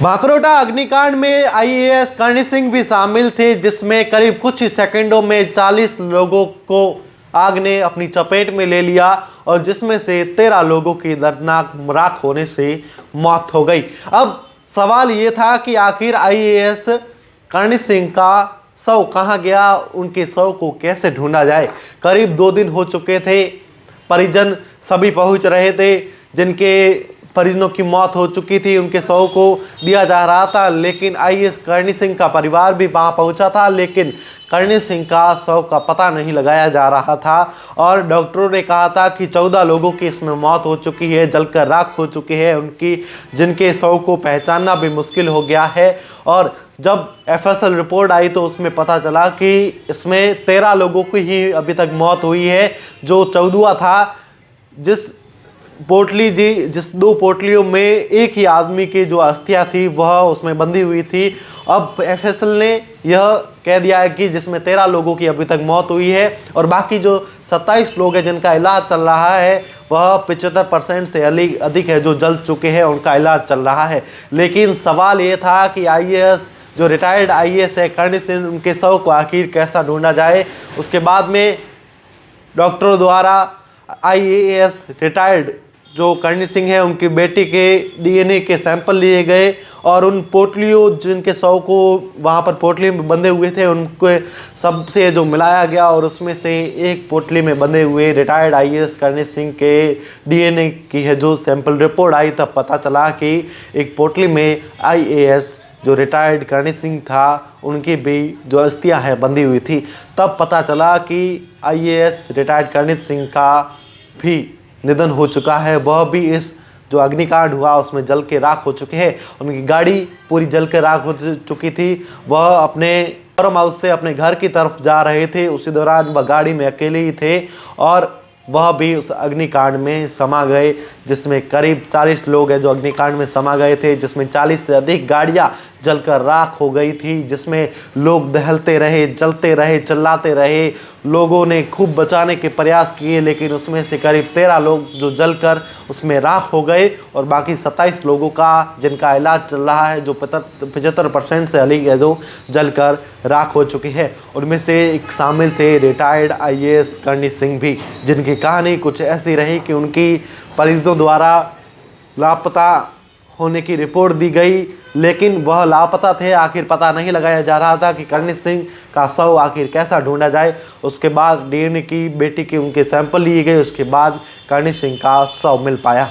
भाकरोटा अग्निकांड में आईएएस करणी सिंह भी शामिल थे, जिसमें करीब कुछ ही सेकंडों में 40 लोगों को आग ने अपनी चपेट में ले लिया और जिसमें से 13 लोगों की दर्दनाक राख होने से मौत हो गई। अब सवाल ये था कि आखिर आईएएस करणी सिंह का शव कहाँ गया, उनके शव को कैसे ढूंढा जाए। करीब 2 दिन हो चुके थे, परिजन सभी पहुंच रहे थे, जिनके परिजनों की मौत हो चुकी थी, उनके शव को दिया जा रहा था, लेकिन आईएएस करणी सिंह का परिवार भी वहां पहुंचा था, लेकिन करणी सिंह का शव का पता नहीं लगाया जा रहा था। और डॉक्टरों ने कहा था कि 14 लोगों की इसमें मौत हो चुकी है, जलकर राख हो चुकी है उनकी, जिनके शव को पहचानना भी मुश्किल हो गया है। और जब एफएसएल रिपोर्ट आई तो उसमें पता चला कि इसमें 13 लोगों की ही अभी तक मौत हुई है। जो 14वां था, जिस 2 पोटलियों में एक ही आदमी की जो अस्थियां थी वह उसमें बंधी हुई थी। अब एफएसएल ने यह कह दिया है कि जिसमें 13 लोगों की अभी तक मौत हुई है और बाकी जो 27 लोग हैं जिनका इलाज चल रहा है वह 75% से अधिक है जो जल चुके हैं, उनका इलाज चल रहा है। लेकिन सवाल ये था कि आईएएस जो रिटायर्ड आईएएस है करणी सिंह, उनके शव को आखिर कैसा ढूंढा जाए। उसके बाद में डॉक्टरों द्वारा आईएएस रिटायर्ड जो करणी सिंह है उनकी बेटी के डीएनए के सैंपल लिए गए और उन पोटलियों जिनके शव को वहाँ पर पोटली में बंधे हुए थे उनके सबसे जो मिलाया गया और उसमें से एक पोटली में बंधे हुए रिटायर्ड आईएएस करणी सिंह के डीएनए की है जो सैंपल रिपोर्ट आई, तब पता चला कि एक पोटली में आईएएस जो रिटायर्ड करणी सिंह था उनकी भी जो अस्थियां है बंधी हुई थी। तब पता चला कि आईएएस रिटायर्ड करणी सिंह का भी निधन हो चुका है। वह भी इस जो अग्निकांड हुआ उसमें जल के राख हो चुके हैं। उनकी गाड़ी पूरी जल के राख हो चुकी थी। वह अपने फार्म हाउस से अपने घर की तरफ जा रहे थे, उसी दौरान वह गाड़ी में अकेले ही थे और वह भी उस अग्निकांड में समा गए, जिसमें करीब 40 लोग हैं जो अग्निकांड में समा गए थे, जिसमें 40 से अधिक गाड़ियां जलकर राख हो गई थी, जिसमें लोग दहलते रहे, जलते रहे, चिल्लाते रहे। लोगों ने खूब बचाने के प्रयास किए, लेकिन उसमें से करीब 13 लोग जो जलकर उसमें राख हो गए और बाकी 27 लोगों का जिनका इलाज चल रहा है, जो 75% से अधिक है जो जलकर राख हो चुकी है। उनमें से एक शामिल थे रिटायर्ड आईएएस करणी सिंह भी, जिनकी कहानी कुछ ऐसी रही कि उनकी परिजनों द्वारा लापता होने की रिपोर्ट दी गई, लेकिन वह लापता थे। आखिर पता नहीं लगाया जा रहा था कि करणी सिंह का शव आखिर कैसा ढूंढा जाए। उसके बाद डीएनए की बेटी के उनके सैंपल लिए गए, उसके बाद करणी सिंह का शव मिल पाया।